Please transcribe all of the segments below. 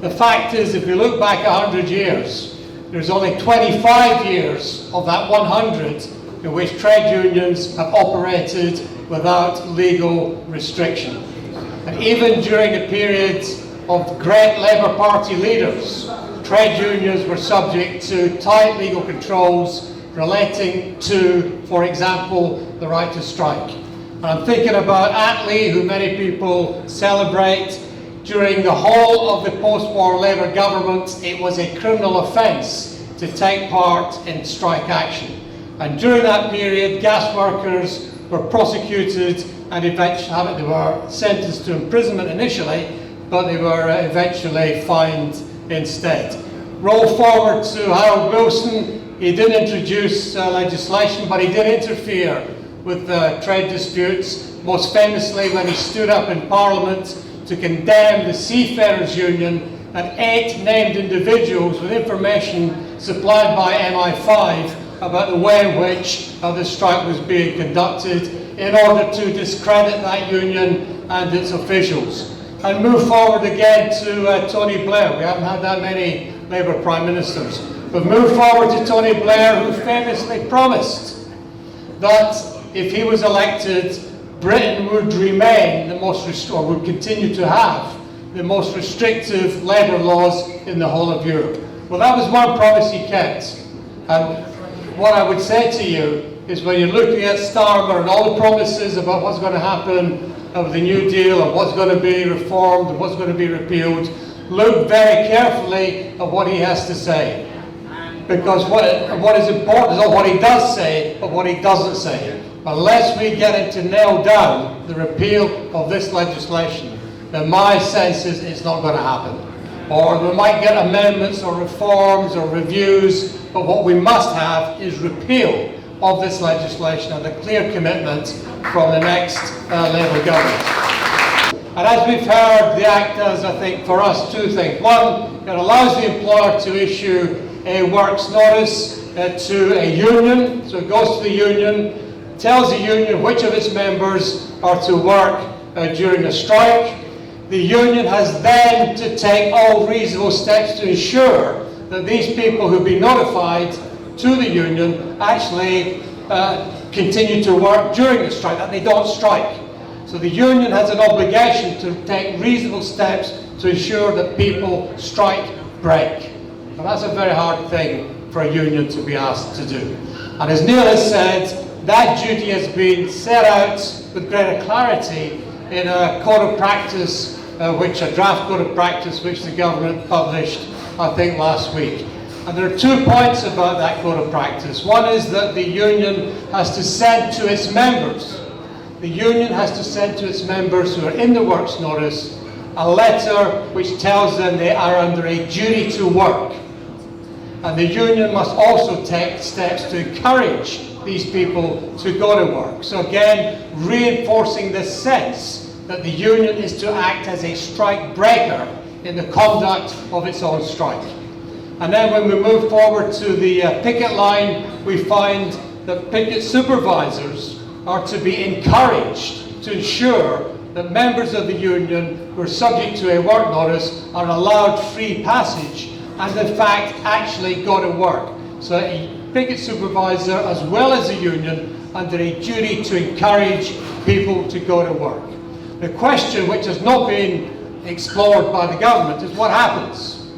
The fact is, if we look back 100 years, there's only 25 years of that 100 in which trade unions have operated without legal restriction. And even during the period of great Labour Party leaders, trade unions were subject to tight legal controls relating to, for example, the right to strike. And I'm thinking about Attlee, who many people celebrate. During the whole of the post-war Labour government, it was a criminal offence to take part in strike action. And during that period, gas workers were prosecuted and eventually they were sentenced to imprisonment initially, but they were eventually fined instead. Roll forward to Harold Wilson. He didn't introduce legislation, but he did interfere with trade disputes, most famously when he stood up in Parliament to condemn the Seafarers Union and 8 named individuals with information supplied by MI5 about the way in which the strike was being conducted in order to discredit that union and its officials. And move forward again to Tony Blair. We haven't had that many Labour Prime Ministers. But move forward to Tony Blair, who famously promised that if he was elected, Britain would remain the most or would continue to have the most restrictive labour laws in the whole of Europe. Well, that was one promise he kept. And what I would say to you is, when you're looking at Starmer and all the promises about what's going to happen with the New Deal and what's going to be reformed and what's going to be repealed, look very carefully at what he has to say. Because what is important is not what he does say, but what he doesn't say. Unless we get him to nail down the repeal of this legislation, then my sense is it's not going to happen. Or we might get amendments or reforms or reviews, but what we must have is repeal of this legislation and a clear commitment from the next Labour government. And as we've heard, the Act does, I think, for us 2 things. One, it allows the employer to issue a works notice to a union. So it goes to the union, tells the union which of its members are to work during a strike. The union has then to take all reasonable steps to ensure that these people who've been notified to the union actually continue to work during the strike, that they don't strike. So the union has an obligation to take reasonable steps to ensure that people strike break. And that's a very hard thing for a union to be asked to do. And as Neil has said, that duty has been set out with greater clarity in a code of practice, a draft code of practice which the government published, I think, last week. And there are 2 points about that code of practice. One is that the union has to send to its members, who are in the works notice, a letter which tells them they are under a duty to work. And the union must also take steps to encourage these people to go to work. So again, reinforcing the sense that the union is to act as a strike breaker in the conduct of its own strike. And then when we move forward to the picket line, we find that picket supervisors are to be encouraged to ensure that members of the union who are subject to a work notice are allowed free passage and in fact actually go to work. So a picket supervisor as well as a union under a duty to encourage people to go to work. The question which has not been explored by the government is what happens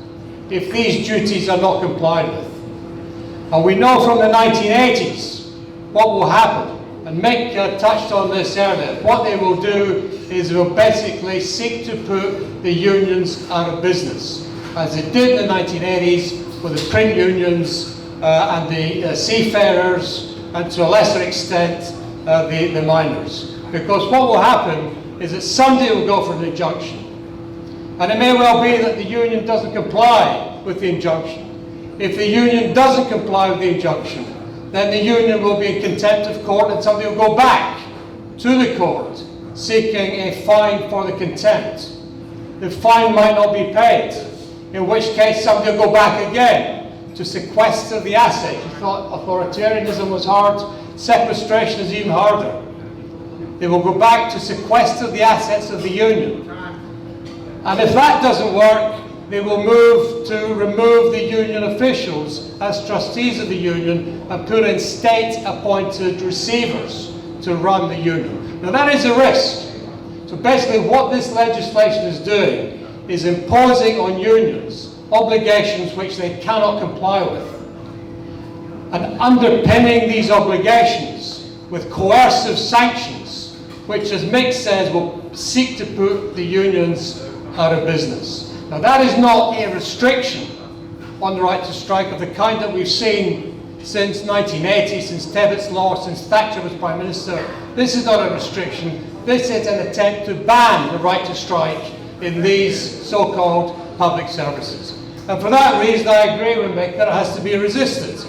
if these duties are not complied with. And we know from the 1980s what will happen. And Mick touched on this earlier. What they will do is they will basically seek to put the unions out of business, as it did in the 1980s with the print unions and the seafarers, and to a lesser extent the miners. Because what will happen is that somebody will go for an injunction. And it may well be that the union doesn't comply with the injunction. If the union doesn't comply with the injunction, then the union will be in contempt of court and somebody will go back to the court seeking a fine for the contempt. The fine might not be paid, in which case somebody will go back again to sequester the asset. You thought authoritarianism was hard, sequestration is even harder. They will go back to sequester the assets of the union. And if that doesn't work, they will move to remove the union officials as trustees of the union and put in state-appointed receivers to run the union. Now that is a risk. So basically what this legislation is doing is imposing on unions obligations which they cannot comply with, and underpinning these obligations with coercive sanctions, which, as Mick says, will seek to put the unions out of business. Now that is not a restriction on the right to strike of the kind that we've seen since 1980, since Tebbit's law, since Thatcher was Prime Minister. This is not a restriction. This is an attempt to ban the right to strike in these so-called public services. And for that reason, I agree with Mick that it has to be resisted.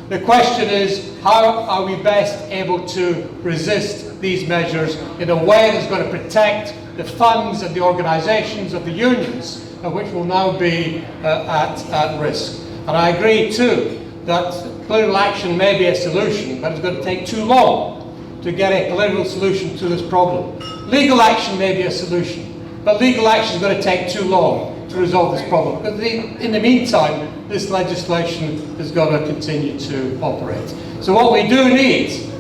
The question is, how are we best able to resist these measures in a way that's going to protect the funds and the organisations of the unions, which will now be at risk. And I agree too that political action may be a solution, but it's going to take too long to get a political solution to this problem. Legal action may be a solution, but legal action is going to take too long to resolve this problem. But in the meantime, this legislation is going to continue to operate. So what we do need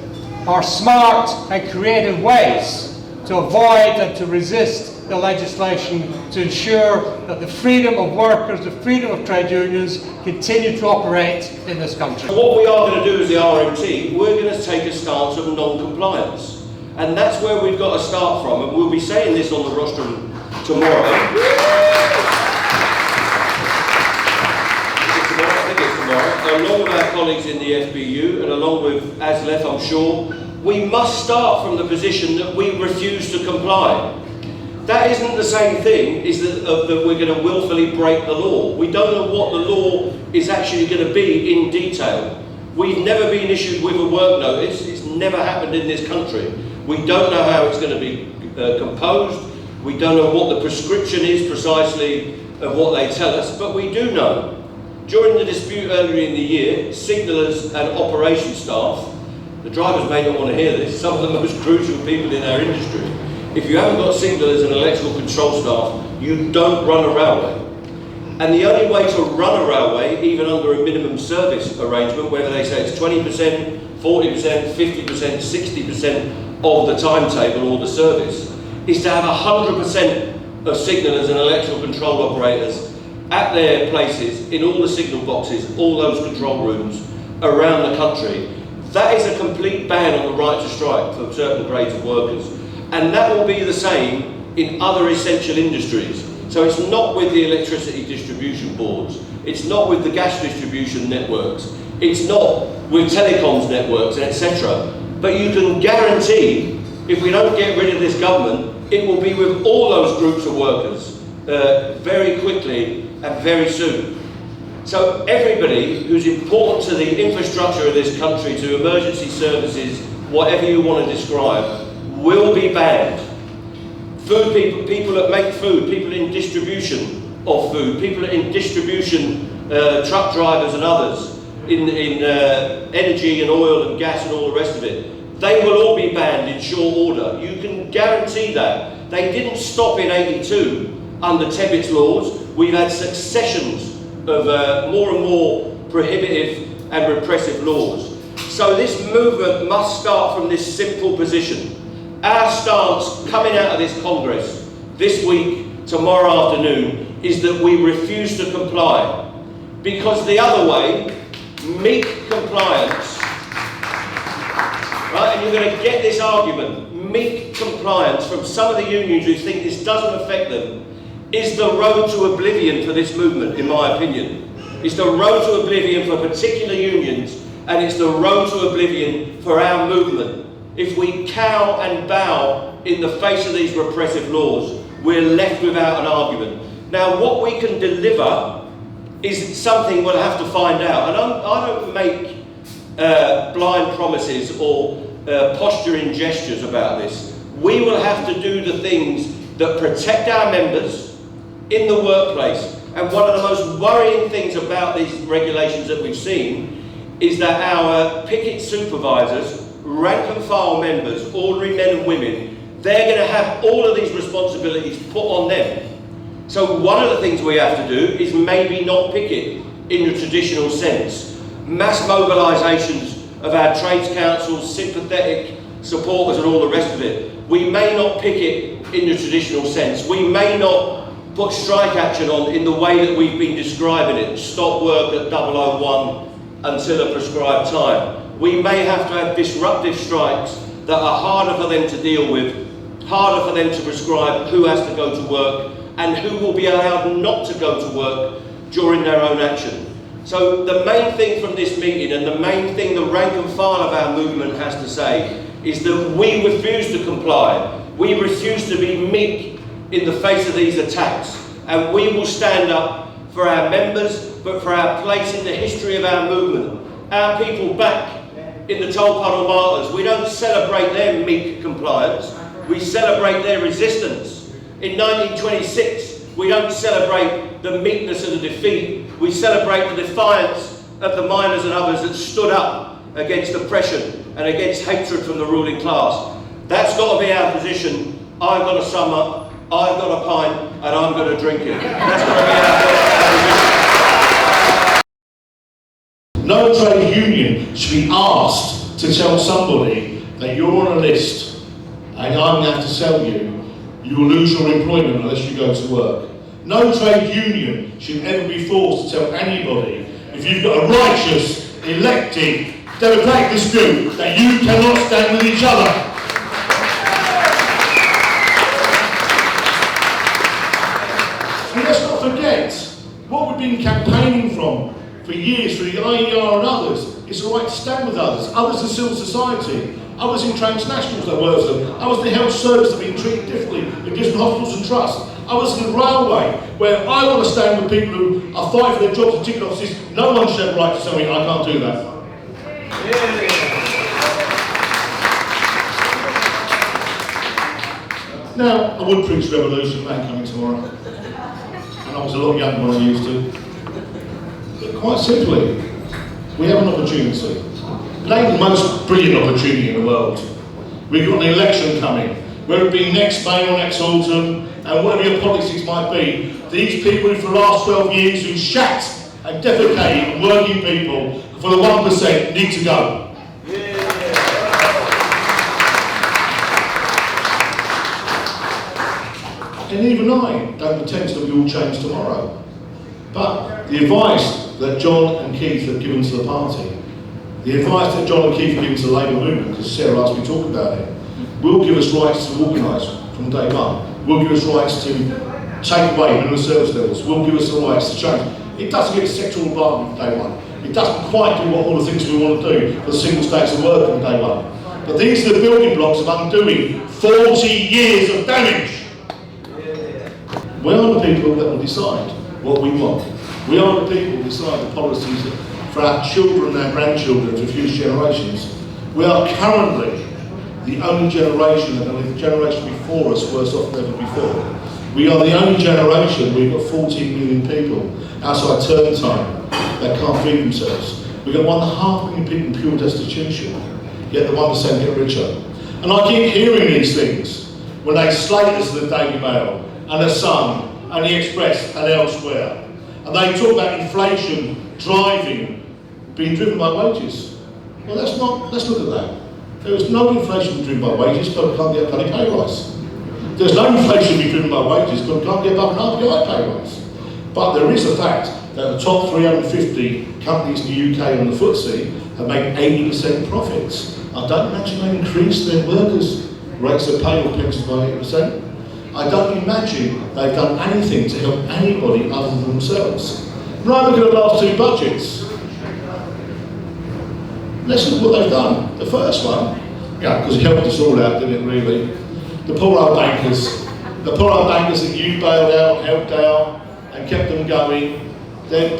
are smart and creative ways to avoid and to resist the legislation, to ensure that the freedom of workers, the freedom of trade unions continue to operate in this country. What we are going to do as the RMT, we're going to take a stance of non-compliance. And that's where we've got to start from, and we'll be saying this on the rostrum tomorrow. Along with our colleagues in the FBU and along with ASLEF, I'm sure, we must start from the position that we refuse to comply. That isn't the same thing as that we're going to willfully break the law. We don't know what the law is actually going to be in detail. We've never been issued with a work notice. It's never happened in this country. We don't know how it's going to be composed. We don't know what the prescription is precisely of what they tell us, but we do know. During the dispute earlier in the year, signallers and operation staff, the drivers may not want to hear this, some of the most crucial people in our industry. If you haven't got signallers and electrical control staff, you don't run a railway. And the only way to run a railway, even under a minimum service arrangement, whether they say it's 20%, 40%, 50%, 60% of the timetable or the service, is to have 100% of signallers and electrical control operators at their places, in all the signal boxes, all those control rooms around the country. That is a complete ban on the right to strike for certain grades of workers. And that will be the same in other essential industries. So it's not with the electricity distribution boards, it's not with the gas distribution networks, it's not with telecoms networks, etc. But you can guarantee, if we don't get rid of this government, it will be with all those groups of workers very quickly and very soon. So everybody who's important to the infrastructure of this country, to emergency services, whatever you want to describe, will be banned. Food people that make food, people in distribution of food, people in distribution, truck drivers and others, in energy and oil and gas and all the rest of it, they will all be banned in short order. You can guarantee that. They didn't stop in '82 under Tebbit's laws. We've had successions of more and more prohibitive and repressive laws. So this movement must start from this simple position. Our stance coming out of this Congress this week, tomorrow afternoon, is that we refuse to comply. Because the other way, meek compliance, right, and you're going to get this argument, meek compliance from some of the unions who think this doesn't affect them, is the road to oblivion for this movement, in my opinion. It's the road to oblivion for particular unions, and it's the road to oblivion for our movement. If we cow and bow in the face of these repressive laws, we're left without an argument. Now, what we can deliver is something we'll have to find out. And I don't make blind promises or posturing gestures about this. We will have to do the things that protect our members in the workplace. And one of the most worrying things about these regulations that we've seen is that our picket supervisors, rank and file members, ordinary men and women, they're going to have all of these responsibilities put on them. So one of the things we have to do is maybe not picket in the traditional sense. Mass mobilisations of our trades councils, sympathetic supporters and all the rest of it. We may not picket in the traditional sense. We may not put strike action on in the way that we've been describing it, stop work at 001 until a prescribed time. We may have to have disruptive strikes that are harder for them to deal with, harder for them to prescribe who has to go to work and who will be allowed not to go to work during their own action. So the main thing from this meeting, and the main thing the rank and file of our movement has to say, is that we refuse to comply. We refuse to be meek in the face of these attacks. And we will stand up for our members, but for our place in the history of our movement. Our people back in the Toll Puddle Martyrs, we don't celebrate their meek compliance, we celebrate their resistance. In 1926, we don't celebrate the meekness of the defeat, we celebrate the defiance of the miners and others that stood up against oppression and against hatred from the ruling class. That's got to be our position. I've got to sum up, I've got a pint, and I'm going to drink it. That's got to be our position. No trade union should be asked to tell somebody that you're on a list and I'm going to have to tell you, you will lose your employment unless you go to work. No trade union should ever be forced to tell anybody, if you've got a righteous, elected, democratic dispute, that you cannot stand with each other. And let's not forget what we've been campaigning for years, through the IER and others. It's the right to stand with others, others in civil society, others in transnationals that work for them, others in the health service that have been treated differently in different hospitals and trusts, others in the railway, where I want to stand with people who are fighting for their jobs and ticket offices. No one should have the right to tell me I can't do that. Now, I would preach revolution, man coming tomorrow, and I was a lot younger than I used to. But quite simply, we have an opportunity. It ain't the most brilliant opportunity in the world. We've got an election coming, whether it be next May or next autumn, and whatever your politics might be, these people for the last 12 years who shat and defecated on working people for the 1% need to go. And even I don't pretend to be all changed tomorrow. But the advice that John and Keith have given to the party, the advice that John and Keith have given to the Labour movement, because Sarah asked me to talk about it, will give us rights to organise from day one. Will give us rights to take away minimum service levels. Will give us the rights to change. It doesn't get sectoral bargaining from day one. It doesn't quite do what all the things we want to do for the single states of work from day one. But these are the building blocks of undoing 40 years of damage. We are the people that will decide what we want. We are the people who decide the policies for our children and our grandchildren for future generations. We are currently the only generation that will leave the generation before us worse off than ever before. We are the only generation, we've got 14 million people outside term time that can't feed themselves. We've got 1.5 million people in pure destitution, yet the 1% get richer. And I keep hearing these things when they slate us in the Daily Mail and the Sun and the Express and elsewhere. And they talk about inflation being driven by wages. Well, let's look at that. There is no inflation driven by wages, but can't get a bloody pay rise. There's no inflation being driven by wages, but can't get above an RPI pay rise. But there is a fact that the top 350 companies in the UK on the FTSE have made 80% profits. I don't imagine they increased their workers' rates of pay or pensions by 8%. I don't imagine they've done anything to help anybody other than themselves. Right, look at the last two budgets. Let's look at what they've done. The first one, because it helped us all out, didn't it really? The poor old bankers that you bailed out, helped out, and kept them going. Their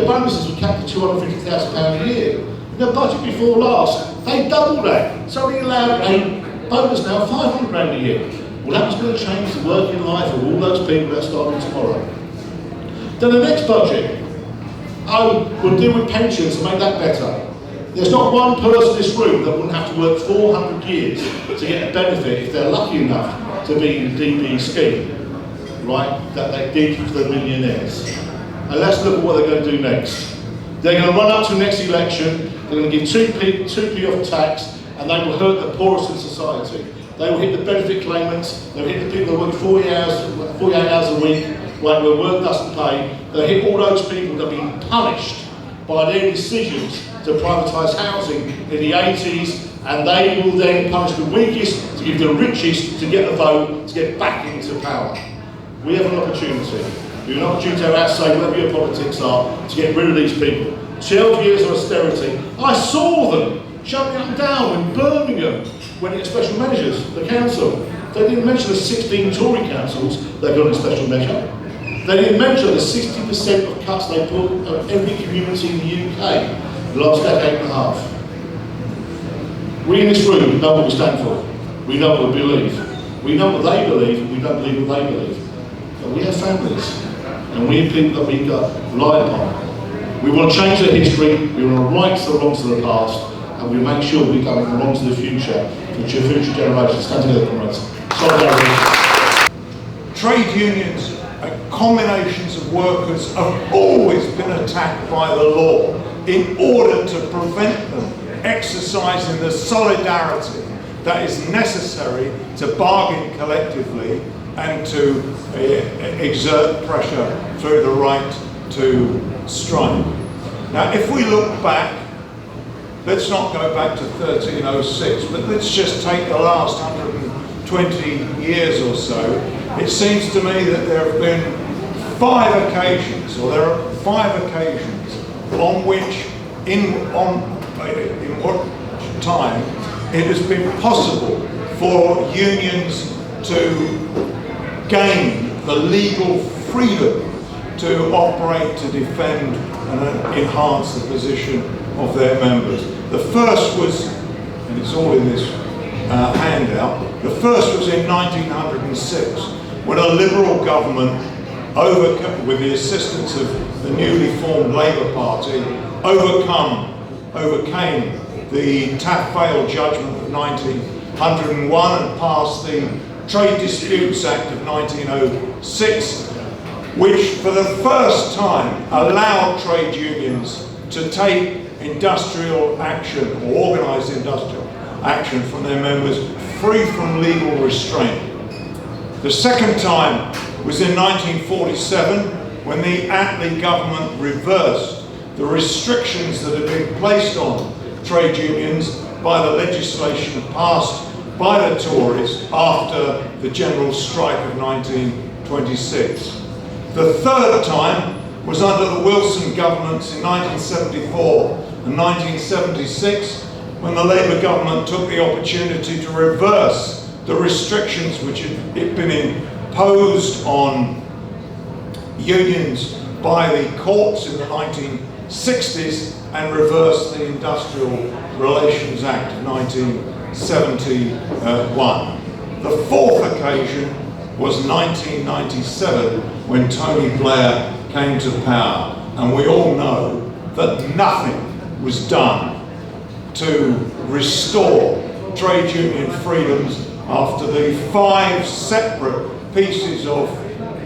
bonuses were capped at £250,000 a year. In the budget before last, they doubled that. So they allowed a bonus now of £500 a year. Well, that was going to change the working life of all those people that are starting tomorrow. Then the next budget, we'll deal with pensions and make that better. There's not one person in this room that wouldn't have to work 400 years to get a benefit if they're lucky enough to be in the DB scheme. right, that they did for the millionaires. And let's look at what they're going to do next. They're going to run up to the next election, they're going to give 2p off tax, and they will hurt the poorest in society. They will hit the benefit claimants, they'll hit the people that work 48 hours a week, right, where work doesn't pay. They'll hit all those people that have been punished by their decisions to privatise housing in the 80s, and they will then punish the weakest to give the richest to get the vote, to get back into power. We have an opportunity. We have an opportunity to go outside, whatever your politics are, to get rid of these people. 12 years of austerity. I saw them shutting up and down in Birmingham when it was special measures, the council. They didn't mention the 16 Tory councils that got a special measure. They didn't mention the 60% of cuts they put on every community in the UK the last decade and a half. We in this room know what we stand for. We know what we believe. We know what they believe, and we don't believe what they believe. But we have families, and we have people that we rely upon. We want to change the history, we want to right the wrongs of the past, and we make sure we don't make the wrongs of the future for future generations. Stand together, comrades. Solidarity. Trade unions and combinations of workers have always been attacked by the law in order to prevent them exercising the solidarity that is necessary to bargain collectively and to exert pressure through the right to strike. Now, if we look back, let's not go back to 1306, but let's just take the last 120 years or so. It seems to me that there have been there are five occasions on which, in what time, it has been possible for unions to gain the legal freedom to operate, to defend and enhance the position of their members. The first was, and it's all in this handout, the first was in 1906, when a Liberal government, with the assistance of the newly formed Labour Party, overcame the Taft-Fale judgment of 1901 and passed the Trade Disputes Act of 1906, which for the first time allowed trade unions to take industrial action or organised industrial action from their members free from legal restraint. The second time was in 1947 when the Attlee government reversed the restrictions that had been placed on trade unions by the legislation passed by the Tories after the general strike of 1926. The third time was under the Wilson governments in 1974 and 1976, when the Labour government took the opportunity to reverse the restrictions which had been imposed on unions by the courts in the 1960s and reverse the Industrial Relations Act of 1971. The fourth occasion was 1997, when Tony Blair came to power, and we all know that nothing was done to restore trade union freedoms after the 5 separate pieces of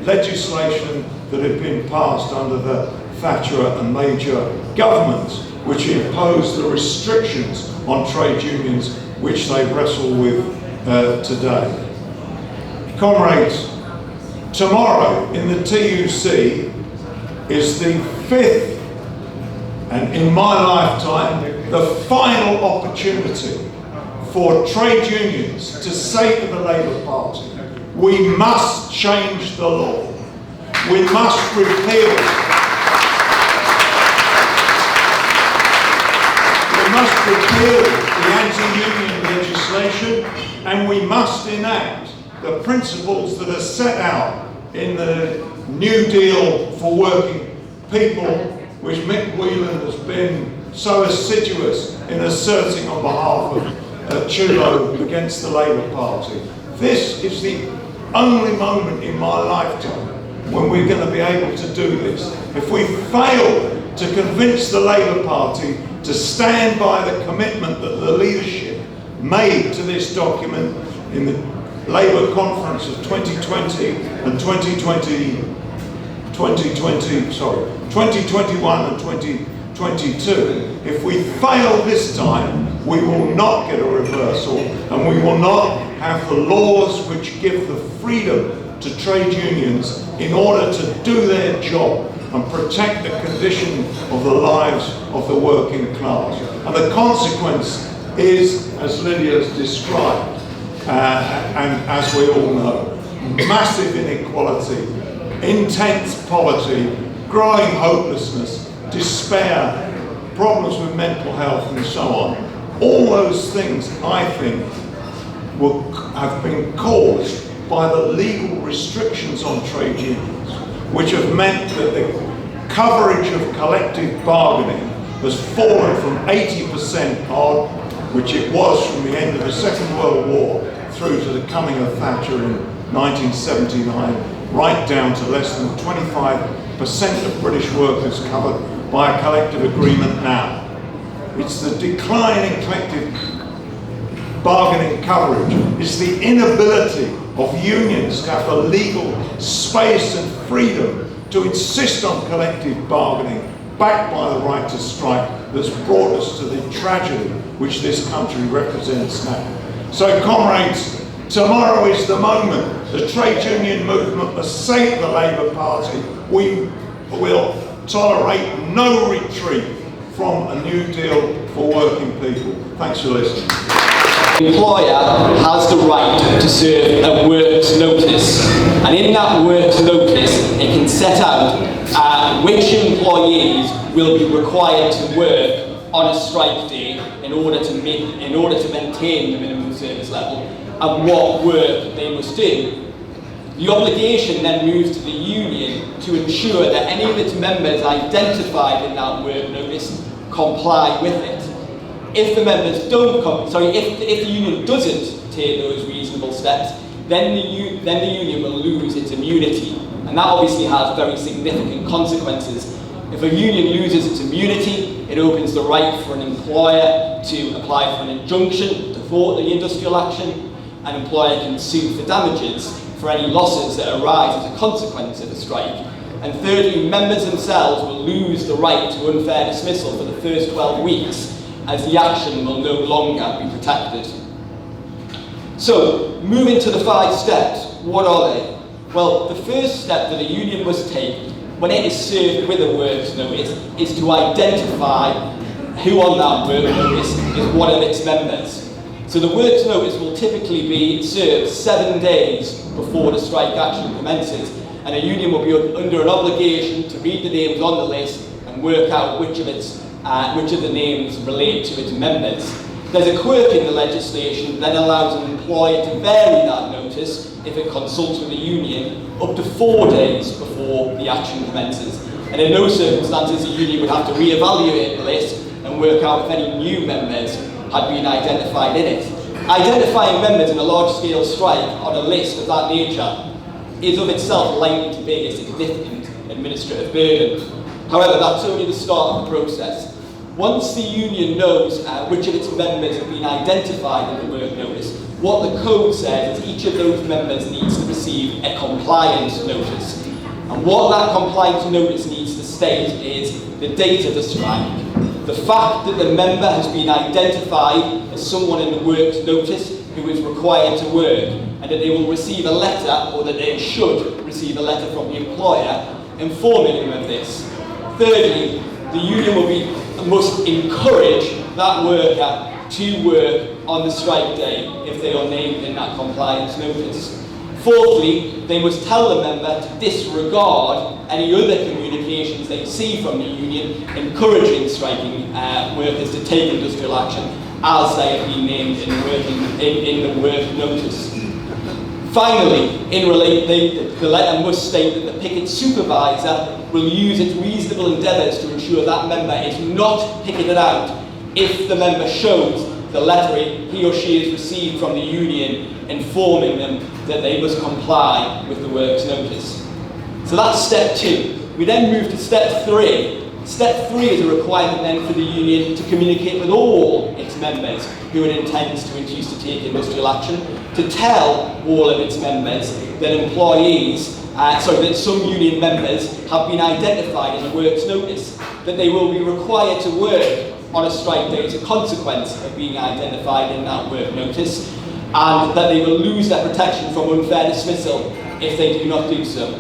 legislation that had been passed under the Thatcher and Major governments, which imposed the restrictions on trade unions which they wrestle with today. Comrades, tomorrow in the TUC is the 5th, and in my lifetime, the final opportunity for trade unions to say to the Labour Party, we must change the law. We must repeal the anti-union legislation, and we must enact the principles that are set out in the New Deal for Working People, which Mick Whelan has been so assiduous in asserting on behalf of Chulo against the Labour Party. This is the only moment in my lifetime when we're going to be able to do this. If we fail to convince the Labour Party to stand by the commitment that the leadership made to this document in the Labour conference of 2020 and 2021 and 2022, if we fail this time, we will not get a reversal, and we will not have the laws which give the freedom to trade unions in order to do their job and protect the condition of the lives of the working class. And the consequence is, as Lydia has described, and as we all know, massive inequality, intense poverty, growing hopelessness, despair, problems with mental health and so on. All those things, I think, have been caused by the legal restrictions on trade unions, which have meant that the coverage of collective bargaining has fallen from 80% odd, which it was from the end of the Second World War through to the coming of Thatcher in 1979, right down to less than 25% of British workers covered by a collective agreement now. It's the decline in collective bargaining coverage. It's the inability of unions to have the legal space and freedom to insist on collective bargaining, backed by the right to strike, that's brought us to the tragedy which this country represents now. So comrades, tomorrow is the moment. The trade union movement must say to the Labour Party, we will tolerate no retreat from a new deal for working people. Thanks for listening. The employer has the right to serve a works notice, and in that works notice it can set out which employees will be required to work on a strike day in order to maintain the minimum service level and what work they must do. The obligation then moves to the union to ensure that any of its members identified in that work notice comply with it. If the members don't if the union doesn't take those reasonable steps, then the union will lose its immunity, and that obviously has very significant consequences. If a union loses its immunity, it opens the right for an employer to apply for an injunction to thwart the industrial action. An employer can sue for damages for any losses that arise as a consequence of a strike. And thirdly, members themselves will lose the right to unfair dismissal for the first 12 weeks, as the action will no longer be protected. So, moving to the 5 steps, what are they? Well, the first step that a union must take when it is served with a works notice is to identify who on that work notice is one of its members. So the works notice will typically be served 7 days before the strike action commences, and a union will be under an obligation to read the names on the list and work out which of the names relate to its members. There's a quirk in the legislation that allows an employer to vary that notice if it consults with the union up to 4 days before the action commences. And in those circumstances, the union would have to re-evaluate the list and work out if any new members had been identified in it. Identifying members in a large-scale strike on a list of that nature is of itself likely to be a significant administrative burden. However, that's only the start of the process. Once the union knows which of its members have been identified in the work notice, what the code says is each of those members needs to receive a compliance notice. And what that compliance notice needs to state is the date of the strike, the fact that the member has been identified as someone in the works notice who is required to work, and that they will receive a letter, or that they should receive a letter from the employer informing them of this. Thirdly, the union must encourage that worker to work on the strike day if they are named in that compliance notice. Fourthly, they must tell the member to disregard any other communications they see from the union encouraging striking workers to take industrial action as they have been named in the work notice. Finally, the letter must state that the picket supervisor will use its reasonable endeavours to ensure that member is not picketed out if the member shows the letter he or she has received from the union informing them that they must comply with the works notice. So that's step 2. We then move to step 3. Step 3 is a requirement then for the union to communicate with all its members who it intends to induce to take industrial action, to tell all of its members that some union members have been identified in a works notice, that they will be required to work on a strike day as a consequence of being identified in that work notice, and that they will lose their protection from unfair dismissal if they do not do so.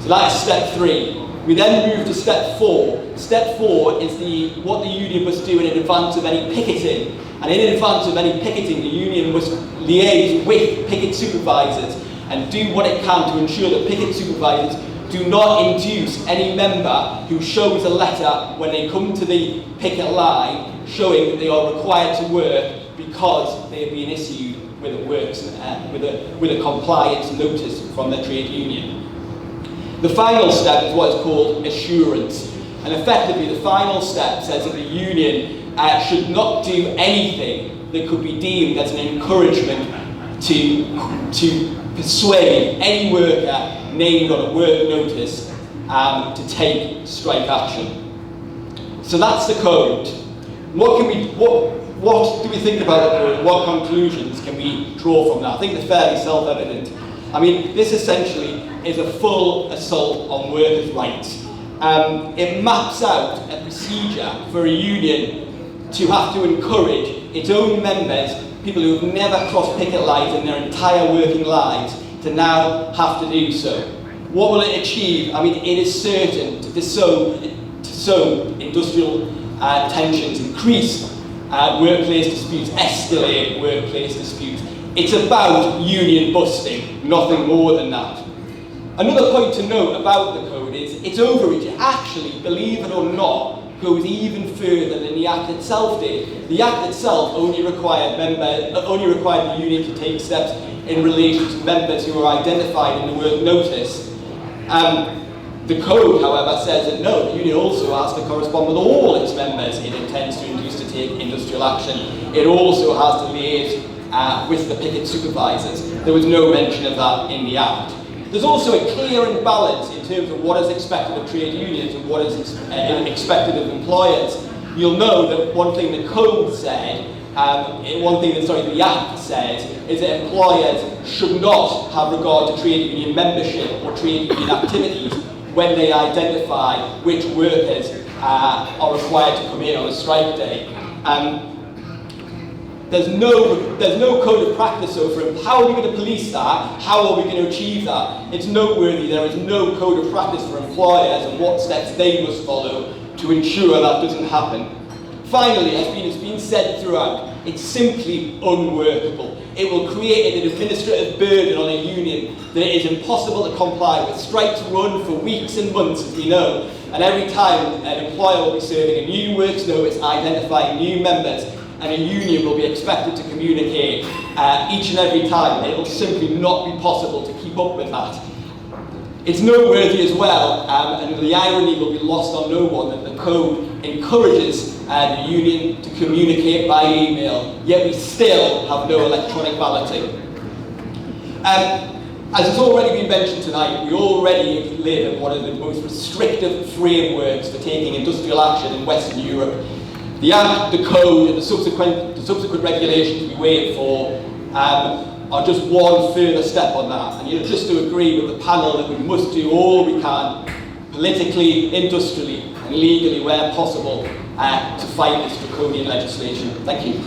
So that is step 3. We then move to step 4. Step 4 is what the union must do in advance of any picketing. And in advance of any picketing, the union must liaise with picket supervisors and do what it can to ensure that picket supervisors do not induce any member who shows a letter when they come to the picket line showing that they are required to work because they have been issued with a compliance notice from the trade union. The final step is what is called assurance, and effectively the final step says that the union should not do anything that could be deemed as an encouragement to persuade any worker named on a work notice to take strike action. So that's the code. What do we think about the code? What conclusions can we draw from that? I think it's fairly self-evident. I mean, this essentially is a full assault on workers' rights. It maps out a procedure for a union to have to encourage its own members, people who have never crossed picket lines in their entire working lives, to now have to do so. What will it achieve? I mean, it is certain to sow industrial tensions, increase workplace disputes, escalate workplace disputes. It's about union busting, nothing more than that. Another point to note about the code is its overreach. It actually, believe it or not, goes even further than the Act itself did. The Act itself only required the union to take steps in relation to members who are identified in the work notice. The code, however, says that no, the union also has to correspond with all its members it intends to induce to take industrial action. It also has to liaise with the picket supervisors. There was no mention of that in the Act. There's also a clear imbalance in terms of what is expected of trade unions and what is expected of employers. You'll know that one thing the code said, the Act says, is that employers should not have regard to trade union membership or trade union activities when they identify which workers are required to come in on a strike day. There's no code of practice, so for how are we going to police that? How are we going to achieve that? It's noteworthy there is no code of practice for employers and what steps they must follow to ensure that doesn't happen. Finally, as it's been said throughout, it's simply unworkable. It will create an administrative burden on a union that it is impossible to comply with. Strikes run for weeks and months, as we know, and every time an employer will be serving a new works notice identifying new members, and a union will be expected to communicate each and every time. It will simply not be possible to keep up with that. It's noteworthy as well, and the irony will be lost on no one, that the code encourages the union to communicate by email, yet we still have no electronic balloting. As has already been mentioned tonight, we already live in one of the most restrictive frameworks for taking industrial action in Western Europe. The Act, the Code, and the subsequent regulations we wait for are just one further step on that. And just to agree with the panel that we must do all we can, politically, industrially, and legally where possible, to fight this draconian legislation. Thank you.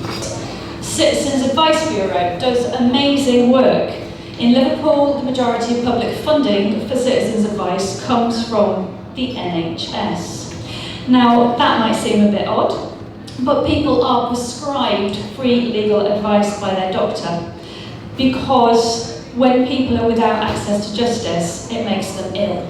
Citizens Advice Bureau does amazing work. In Liverpool, the majority of public funding for citizens advice comes from the NHS. Now, that might seem a bit odd, but people are prescribed free legal advice by their doctor because when people are without access to justice, it makes them ill.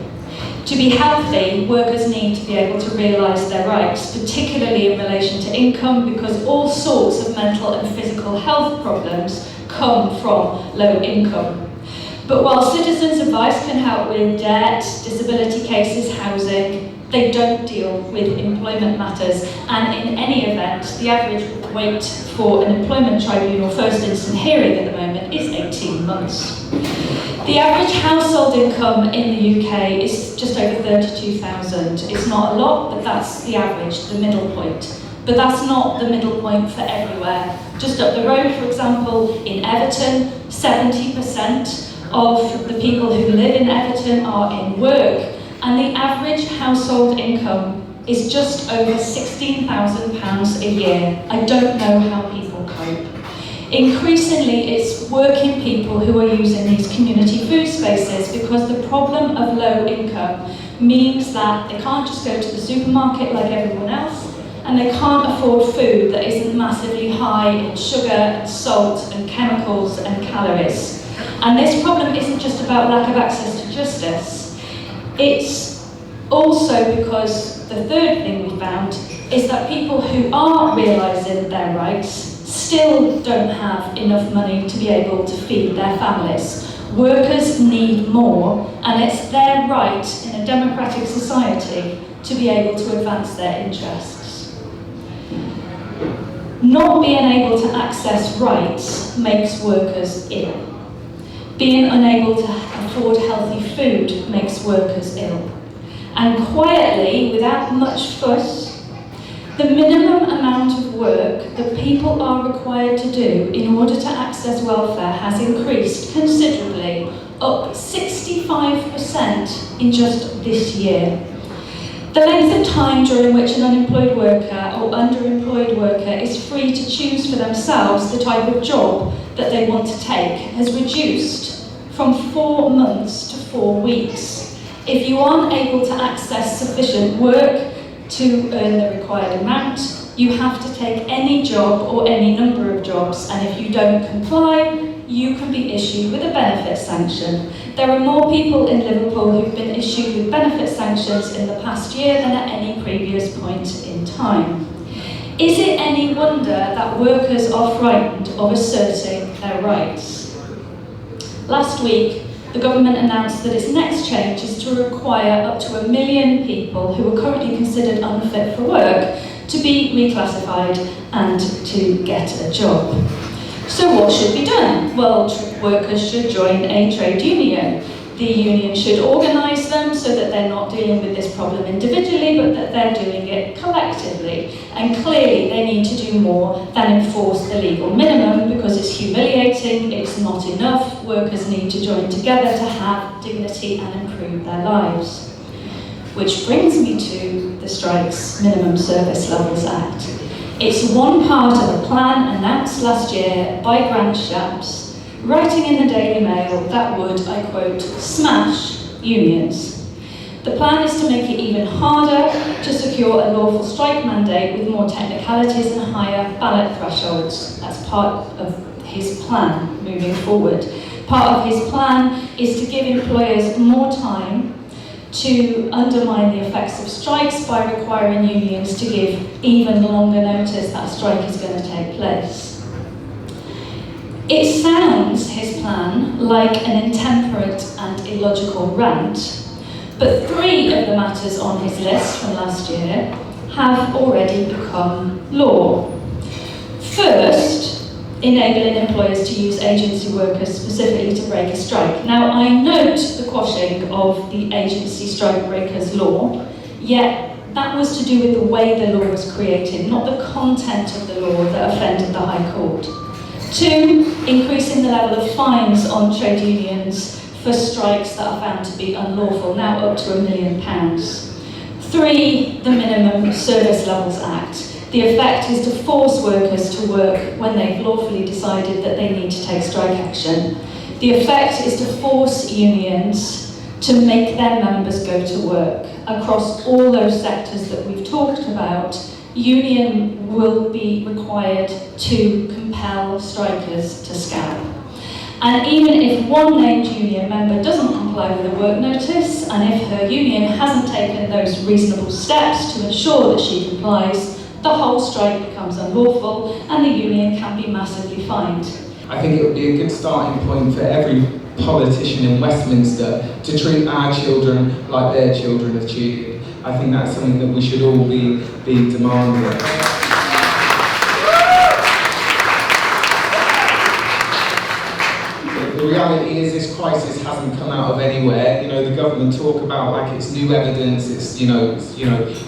To be healthy, workers need to be able to realise their rights, particularly in relation to income, because all sorts of mental and physical health problems come from low income. But while citizens advice can help with debt, disability cases, housing, they don't deal with employment matters, and in any event, the average wait for an employment tribunal first instance hearing at the moment is 18 months. The average household income in the UK is just over 32,000. It's not a lot, but that's the average, the middle point. But that's not the middle point for everywhere. Just up the road, for example, in Everton, 70% of the people who live in Everton are in work, and the average household income is just over £16,000 a year. I don't know how people cope. Increasingly, it's working people who are using these community food spaces because the problem of low income means that they can't just go to the supermarket like everyone else, and they can't afford food that isn't massively high in sugar and salt and chemicals and calories. And this problem isn't just about lack of access to justice. It's also because the third thing we found is that people who are realising their rights still don't have enough money to be able to feed their families. Workers need more, and it's their right in a democratic society to be able to advance their interests. Not being able to access rights makes workers ill. Being unable to afford healthy food makes workers ill. And quietly, without much fuss, the minimum amount of work that people are required to do in order to access welfare has increased considerably, up 65% in just this year. The length of time during which an unemployed worker or underemployed worker is free to choose for themselves the type of job that they want to take has reduced from 4 months to 4 weeks. If you aren't able to access sufficient work to earn the required amount, you have to take any job or any number of jobs, and if you don't comply, you can be issued with a benefit sanction. There are more people in Liverpool who've been issued with benefit sanctions in the past year than at any previous point in time. Is it any wonder that workers are frightened of asserting their rights? Last week, the government announced that its next change is to require up to 1 million people who are currently considered unfit for work to be reclassified and to get a job. So what should be done? Well, workers should join a trade union. The union should organise them so that they're not dealing with this problem individually, but that they're doing it collectively. And clearly they need to do more than enforce the legal minimum, because it's humiliating, it's not enough. Workers need to join together to have dignity and improve their lives. Which brings me to the Strikes Minimum Service Levels Act. It's one part of a plan announced last year by Grant Shapps, writing in the Daily Mail that would, I quote, smash unions. The plan is to make it even harder to secure a lawful strike mandate with more technicalities and higher ballot thresholds. That's part of his plan moving forward. Part of his plan is to give employers more time to undermine the effects of strikes by requiring unions to give even longer notice that a strike is going to take place. It sounds, his plan, like an intemperate and illogical rant, but 3 of the matters on his list from last year have already become law. First, enabling employers to use agency workers specifically to break a strike. Now, I note the quashing of the agency strike breakers law, yet that was to do with the way the law was created, not the content of the law that offended the High Court. 2, increasing the level of fines on trade unions for strikes that are found to be unlawful, now up to £1 million. 3, the Minimum Service Levels Act. The effect is to force workers to work when they've lawfully decided that they need to take strike action. The effect is to force unions to make their members go to work. Across all those sectors that we've talked about, union will be required to compel strikers to scab. And even if one named union member doesn't comply with a work notice, and if her union hasn't taken those reasonable steps to ensure that she complies, the whole strike becomes unlawful and the union can be massively fined. I think it would be a good starting point for every politician in Westminster to treat our children like their children have treated. I think that's something that we should all be demanding. The reality is this crisis hasn't come out of anywhere. You know, the government talk about like it's new evidence,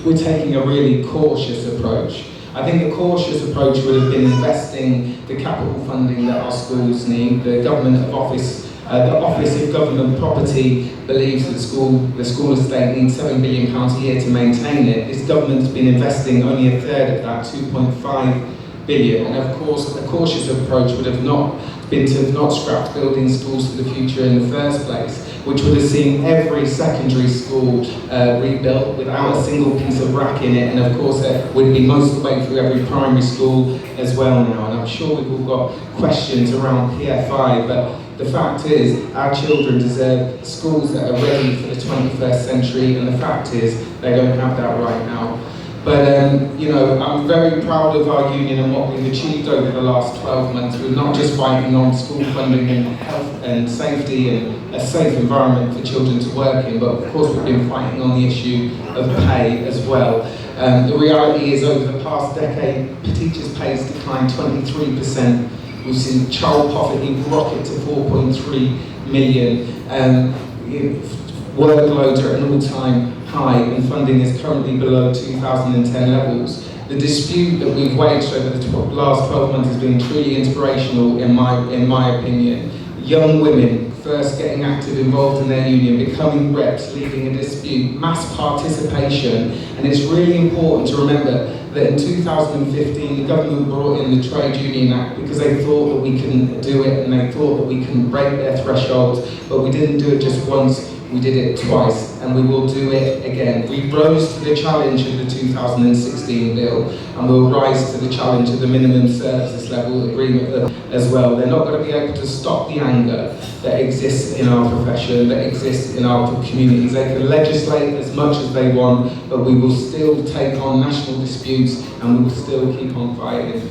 we're taking a really cautious approach. I think a cautious approach would have been investing the capital funding that our schools need. The Office of Government Property believes that the school estate needs £7 billion a year to maintain it. This government's been investing only a third of that, 2.5 billion. And of course, a cautious approach would have not been to have not scrapped building schools for the future in the first place, which would have seen every secondary school rebuilt without a single piece of rack in it, and of course it would be most of the way through every primary school as well now. And I'm sure we've all got questions around PFI, but the fact is our children deserve schools that are ready for the 21st century, and the fact is they don't have that right now. But you know, I'm very proud of our union and what we've achieved over the last 12 months. We're not just fighting on school funding and health and safety and a safe environment for children to work in, but of course we've been fighting on the issue of pay as well. The reality is over the past decade, teachers' pay has declined 23%. We've seen child poverty rocket to 4.3 million. Workloads are at an all-time high, and funding is currently below 2010 levels. The dispute that we've waged over the last 12 months has been truly inspirational in my opinion. Young women first getting active, involved in their union, becoming reps, leading a dispute, mass participation, and it's really important to remember that in 2015 the government brought in the Trade Union Act because they thought that we can do it and they thought that we can break their thresholds, but we didn't do it just once. We did it twice, and we will do it again. We rose to the challenge of the 2016 bill, and we'll rise to the challenge of the minimum services level agreement as well. They're not going to be able to stop the anger that exists in our profession, that exists in our communities. They can legislate as much as they want, but we will still take on national disputes, and we will still keep on fighting.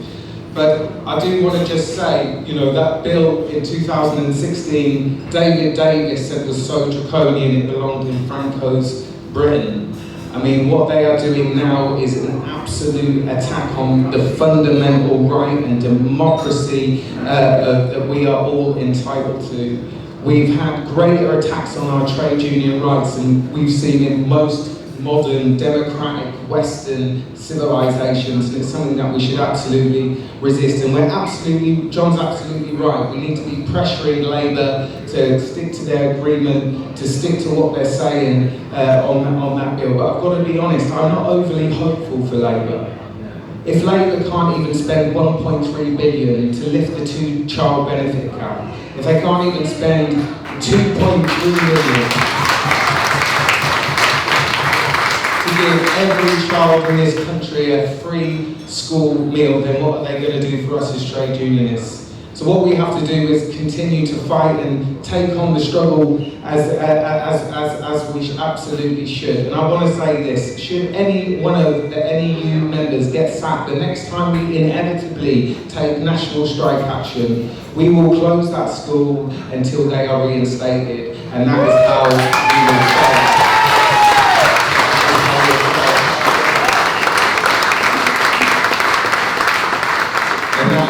But I do want to just say, you know, that bill in 2016, David Davis said was so draconian it belonged in Franco's Britain. I mean, what they are doing now is an absolute attack on the fundamental right and democracy that we are all entitled to. We've had greater attacks on our trade union rights than we've seen in most modern, democratic, Western civilizations, and it's something that we should absolutely resist. And John's absolutely right. We need to be pressuring Labour to stick to their agreement, to stick to what they're saying on that bill. But I've got to be honest, I'm not overly hopeful for Labour. If Labour can't even spend 1.3 billion to lift the two-child benefit cap, if they can't even spend 2.3 million give every child in this country a free school meal, then what are they going to do for us as trade unionists? So what we have to do is continue to fight and take on the struggle as we absolutely should. And I want to say this, should any one of the NEU members get sacked, the next time we inevitably take national strike action, we will close that school until they are reinstated. And that is how we will fight.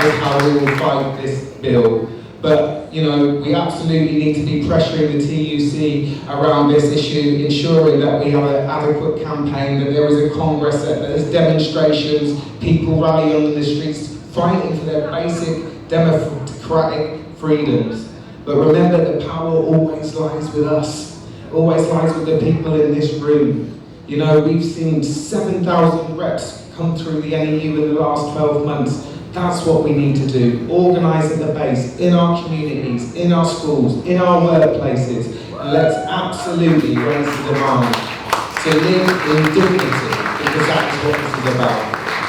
Is how we will fight this bill. But, you know, we absolutely need to be pressuring the TUC around this issue, ensuring that we have an adequate campaign, that there is a congress, that there's demonstrations, people rally on the streets, fighting for their basic democratic freedoms. But remember, the power always lies with us, always lies with the people in this room. You know, we've seen 7,000 reps come through the NEU in the last 12 months. That's what we need to do. Organise at the base, in our communities, in our schools, in our workplaces. And let's absolutely raise the demand to live in dignity, because that is what this is about.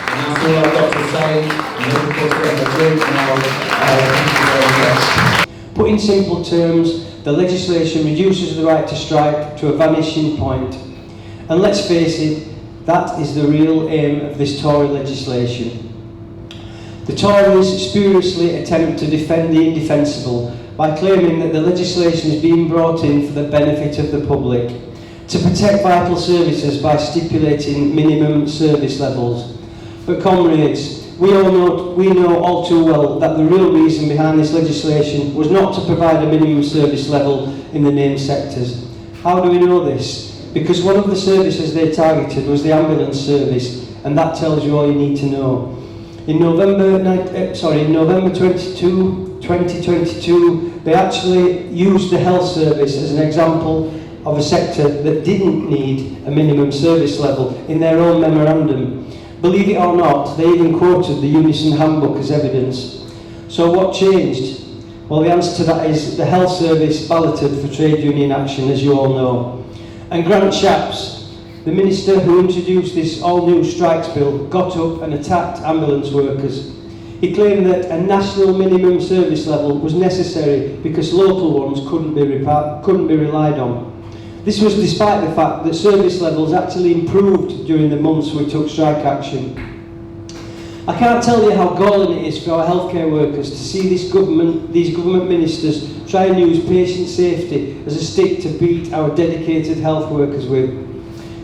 And that's all I've got to say. I'm looking forward to getting a drink now. Thank you very much. Put in simple terms, the legislation reduces the right to strike to a vanishing point. And let's face it, that is the real aim of this Tory legislation. The Tories spuriously attempt to defend the indefensible by claiming that the legislation is being brought in for the benefit of the public, to protect vital services by stipulating minimum service levels. But comrades, we know all too well that the real reason behind this legislation was not to provide a minimum service level in the named sectors. How do we know this? because one of the services they targeted was the ambulance service, and that tells you all you need to know. In November 2022, they actually used the health service as an example of a sector that didn't need a minimum service level in their own memorandum. Believe it or not, they even quoted the Unison Handbook as evidence. So what changed? Well, the answer to that is the health service balloted for trade union action, as you all know. And Grant Shapps, the minister who introduced this all-new strikes bill, got up and attacked ambulance workers. He claimed that a national minimum service level was necessary because local ones couldn't be relied on. This was despite the fact that service levels actually improved during the months we took strike action. I can't tell you how galling it is for our healthcare workers to see these government ministers try and use patient safety as a stick to beat our dedicated health workers with.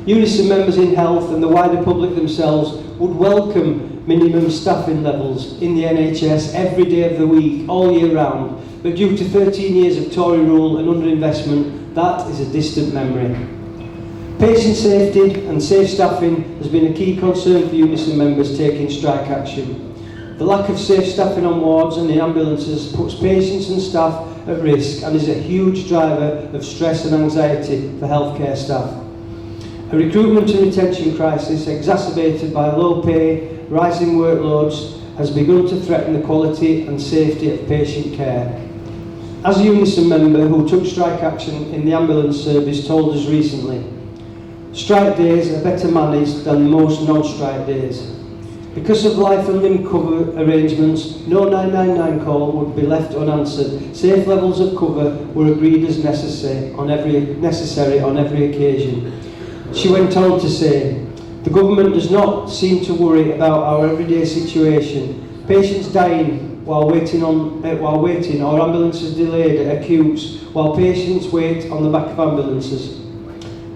Unison members in health and the wider public themselves would welcome minimum staffing levels in the NHS every day of the week, all year round, but due to 13 years of Tory rule and underinvestment, that is a distant memory. Patient safety and safe staffing has been a key concern for Unison members taking strike action. The lack of safe staffing on wards and in ambulances puts patients and staff at risk and is a huge driver of stress and anxiety for healthcare staff. A recruitment and retention crisis exacerbated by low pay, rising workloads has begun to threaten the quality and safety of patient care. As a Unison member who took strike action in the ambulance service told us recently, strike days are better managed than most non-strike days. Because of life and limb cover arrangements, no 999 call would be left unanswered. Safe levels of cover were agreed as necessary on every occasion. She went on to say, the government does not seem to worry about our everyday situation. Patients dying while waiting or ambulances delayed at acutes while patients wait on the back of ambulances.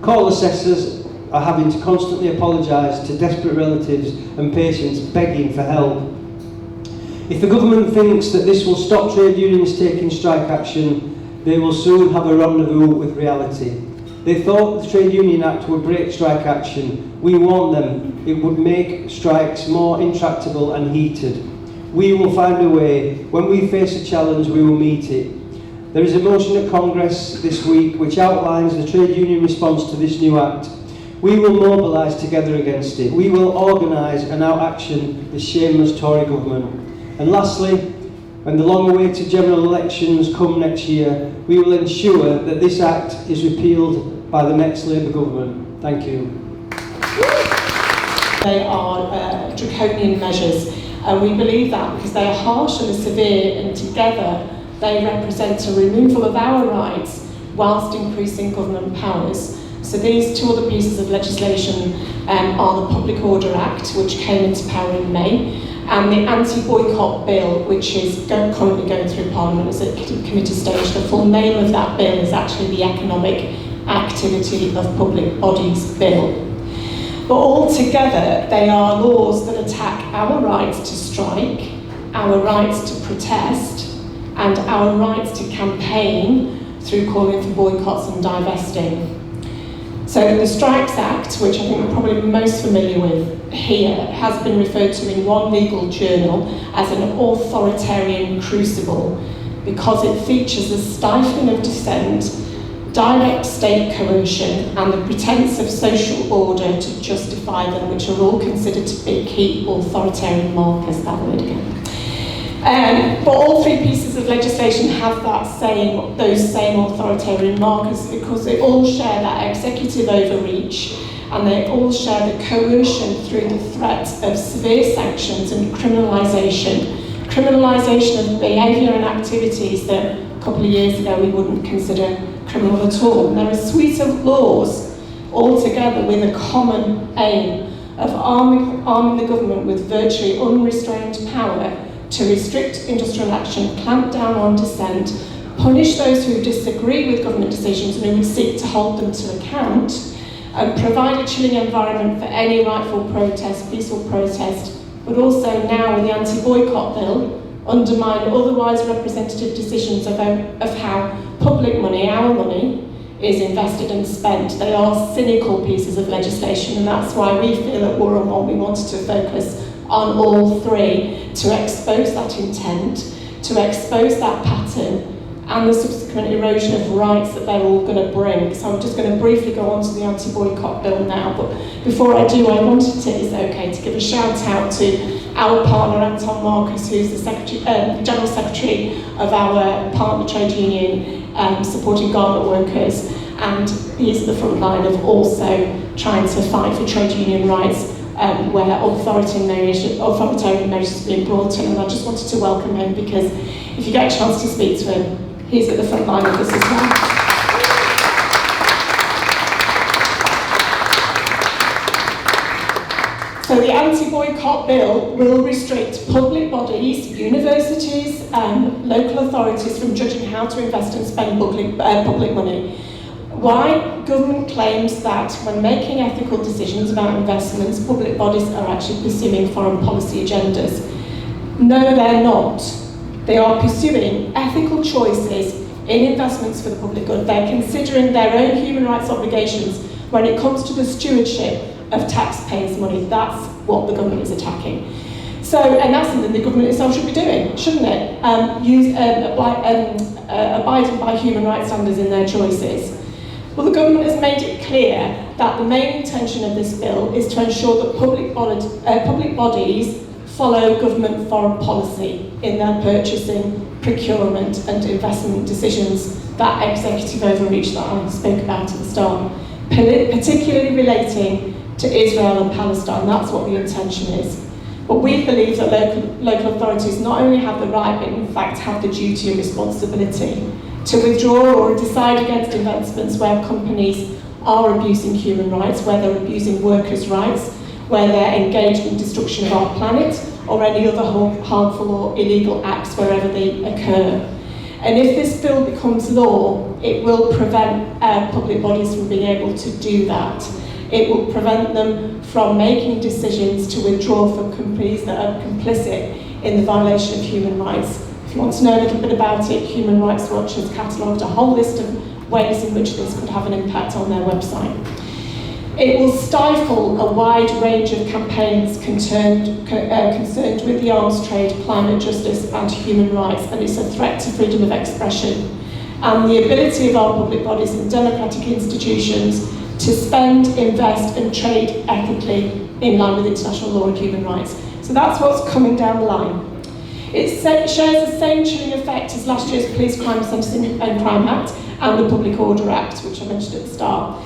Call assessors are having to constantly apologise to desperate relatives and patients begging for help. If the government thinks that this will stop trade unions taking strike action, they will soon have a rendezvous with reality. They thought the Trade Union Act would break strike action. We warned them it would make strikes more intractable and heated. We will find a way. When we face a challenge, we will meet it. There is a motion at Congress this week which outlines the trade union response to this new act. We will mobilise together against it. We will organise and out-action this shameless Tory government. And lastly, when the long-awaited general elections come next year, we will ensure that this act is repealed by the next Labour government. Thank you. They are draconian measures, and we believe that because they are harsh and severe, and together they represent a removal of our rights whilst increasing government powers. So these two other pieces of legislation are the Public Order Act, which came into power in May, and the anti-boycott bill, which is currently going through Parliament as a committee stage. The full name of that bill is actually the Economic Activity of Public Bodies Bill. But altogether, they are laws that attack our rights to strike, our rights to protest, and our rights to campaign through calling for boycotts and divesting. So the Strikes Act, which I think we're probably most familiar with here, has been referred to in one legal journal as an authoritarian crucible because it features the stifling of dissent, direct state coercion, and the pretense of social order to justify them, which are all considered to be key authoritarian markers, that word again. But all three pieces of legislation have those same authoritarian markers because they all share that executive overreach, and they all share the coercion through the threat of severe sanctions and criminalisation of behaviour and activities that a couple of years ago we wouldn't consider criminal at all. And they're a suite of laws all together with a common aim of arming the government with virtually unrestrained power to restrict industrial action, clamp down on dissent, punish those who disagree with government decisions and who would seek to hold them to account, and provide a chilling environment for any rightful protest, peaceful protest, but also now with the anti-boycott bill, undermine otherwise representative decisions of how public money, our money, is invested and spent. They are cynical pieces of legislation, and that's why we feel at War on Want we wanted to focus on all three, to expose that intent, to expose that pattern, and the subsequent erosion of rights that they're all going to bring. So I'm just going to briefly go on to the anti-boycott bill now, but before I do, I wanted to, is it okay, to give a shout out to our partner Anton Marcus, who's the General Secretary of our partner trade union supporting garment workers, and he's at the front line of also trying to fight for trade union rights where authoritarian measures have been brought in, and I just wanted to welcome him because if you get a chance to speak to him, he's at the front line of this as well. So the anti-boycott bill will restrict public bodies, universities, local authorities from judging how to invest and spend public money. Why? Government claims that when making ethical decisions about investments, public bodies are actually pursuing foreign policy agendas. No, they're not. They are pursuing ethical choices in investments for the public good. They're considering their own human rights obligations when it comes to the stewardship of taxpayers' money. That's what the government is attacking. So, and that's something the government itself should be doing, shouldn't it? Abiding by human rights standards in their choices. Well, the government has made it clear that the main intention of this bill is to ensure that public bodies follow government foreign policy in their purchasing, procurement and investment decisions, that executive overreach that I spoke about at the start, particularly relating to Israel and Palestine. That's what the intention is. But we believe that local authorities not only have the right, but in fact have the duty and responsibility to withdraw or decide against investments where companies are abusing human rights, where they're abusing workers' rights, where they're engaged in destruction of our planet, or any other harmful or illegal acts wherever they occur. And if this bill becomes law, it will prevent public bodies from being able to do that. It will prevent them from making decisions to withdraw from companies that are complicit in the violation of human rights. If you want to know a little bit about it, Human Rights Watch has catalogued a whole list of ways in which this could have an impact on their website. It will stifle a wide range of campaigns concerned with the arms trade, climate justice and human rights, and it's a threat to freedom of expression and the ability of our public bodies and democratic institutions to spend, invest and trade ethically in line with international law and human rights. So that's what's coming down the line. It shares the same chilling effect as last year's Police Crime Sentencing and Crime Act and the Public Order Act, which I mentioned at the start.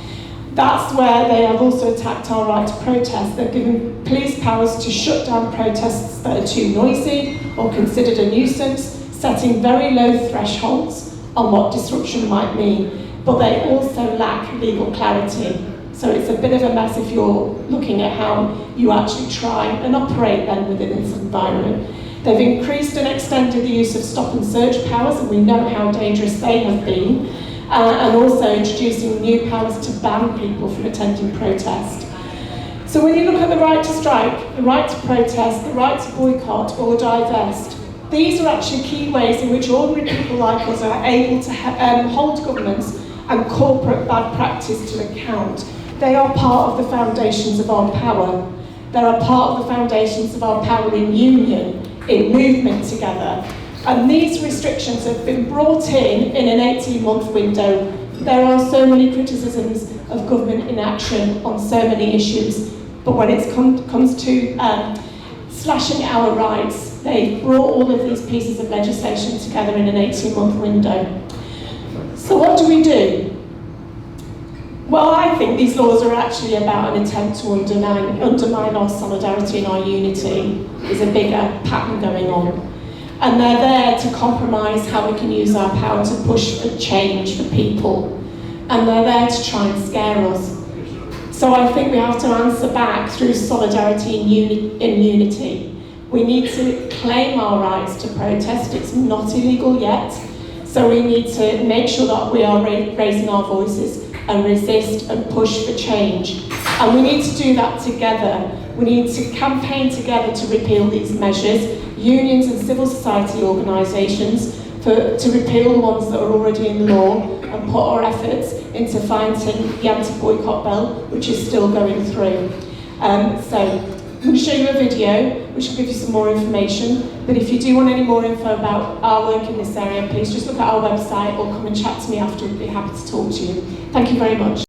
That's where they have also attacked our right to protest. They're giving police powers to shut down protests that are too noisy or considered a nuisance, setting very low thresholds on what disruption might mean. But they also lack legal clarity. So it's a bit of a mess if you're looking at how you actually try and operate then within this environment. They've increased and extended the use of stop and search powers, and we know how dangerous they have been, and also introducing new powers to ban people from attending protest. So when you look at the right to strike, the right to protest, the right to boycott or divest, these are actually key ways in which ordinary people like us are able to hold governments and corporate bad practice to account. They are part of the foundations of our power. They are part of the foundations of our power in union, in movement together. And these restrictions have been brought in an 18-month window. There are so many criticisms of government inaction on so many issues, but when it comes to slashing our rights, they brought all of these pieces of legislation together in an 18-month window. So what do we do? Well, I think these laws are actually about an attempt to undermine our solidarity and our unity. There's a bigger pattern going on. And they're there to compromise how we can use our power to push for change for people. And they're there to try and scare us. So I think we have to answer back through solidarity and unity. We need to claim our rights to protest. It's not illegal yet. So we need to make sure that we are raising our voices and resist and push for change. And we need to do that together. We need to campaign together to repeal these measures, unions and civil society organisations, to repeal the ones that are already in law and put our efforts into fighting the anti-boycott bill, which is still going through. So I'm going to show you a video which will give you some more information, but if you do want any more info about our work in this area, please just look at our website or come and chat to me after. We'd be happy to talk to you. Thank you very much.